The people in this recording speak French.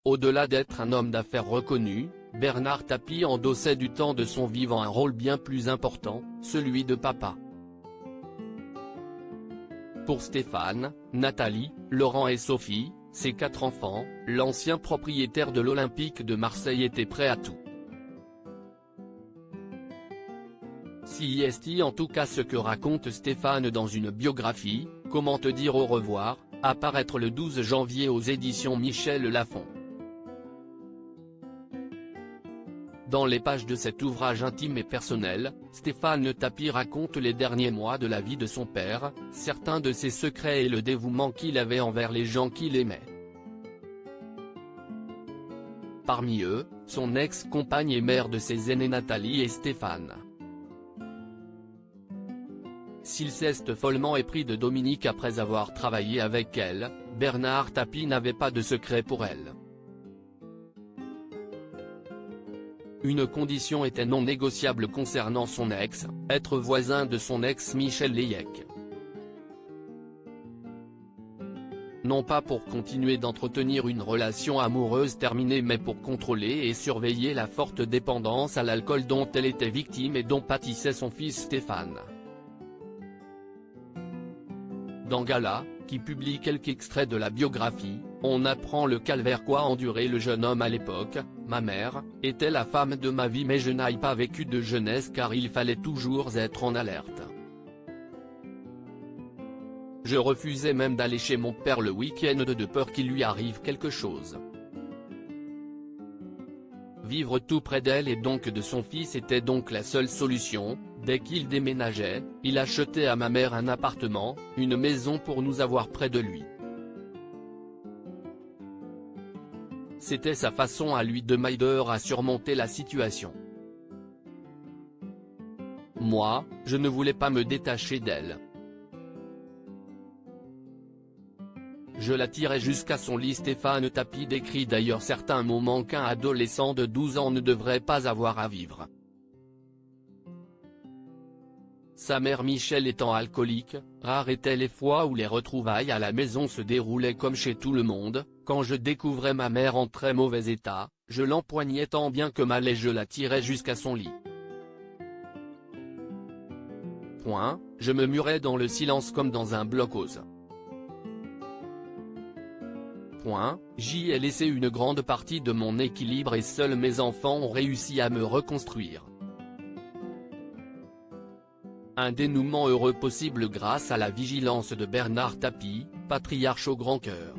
Au-delà d'être un homme d'affaires reconnu, Bernard Tapie endossait du temps de son vivant un rôle bien plus important, celui de papa. Pour Stéphane, Nathalie, Laurent et Sophie, ses 4 enfants, l'ancien propriétaire de l'Olympique de Marseille était prêt à tout. C'est en tout cas ce que raconte Stéphane dans une biographie, Comment te dire au revoir, à paraître le 12 janvier aux éditions Michel Lafon. Dans les pages de cet ouvrage intime et personnel, Stéphane Tapie raconte les derniers mois de la vie de son père, certains de ses secrets et le dévouement qu'il avait envers les gens qu'il aimait. Parmi eux, son ex-compagne et mère de ses aînés Nathalie et Stéphane. S'il s'est follement épris de Dominique après avoir travaillé avec elle, Bernard Tapie n'avait pas de secret pour elle. Une condition était non négociable concernant son ex, être voisin de son ex Michel Leyec. Non pas pour continuer d'entretenir une relation amoureuse terminée mais pour contrôler et surveiller la forte dépendance à l'alcool dont elle était victime et dont pâtissait son fils Stéphane. Dans Gala, qui publie quelques extraits de la biographie, on apprend le calvaire qu'a enduré le jeune homme à l'époque. Ma mère était la femme de ma vie mais je n'ai pas vécu de jeunesse car il fallait toujours être en alerte. Je refusais même d'aller chez mon père le week-end de peur qu'il lui arrive quelque chose. Vivre tout près d'elle et donc de son fils était donc la seule solution. Dès qu'il déménageait, il achetait à ma mère un appartement, une maison pour nous avoir près de lui. C'était sa façon à lui de m'aider à surmonter la situation. Moi, je ne voulais pas me détacher d'elle. Je la tirais jusqu'à son lit. Stéphane Tapie décrit d'ailleurs certains moments qu'un adolescent de 12 ans ne devrait pas avoir à vivre. Sa mère Michel étant alcoolique, rares étaient les fois où les retrouvailles à la maison se déroulaient comme chez tout le monde. Quand je découvrais ma mère en très mauvais état, je l'empoignais tant bien que mal et je la tirais jusqu'à son lit. Je me murais dans le silence comme dans un blockhaus. J'y ai laissé une grande partie de mon équilibre et seuls mes enfants ont réussi à me reconstruire. Un dénouement heureux possible grâce à la vigilance de Bernard Tapie, patriarche au grand cœur.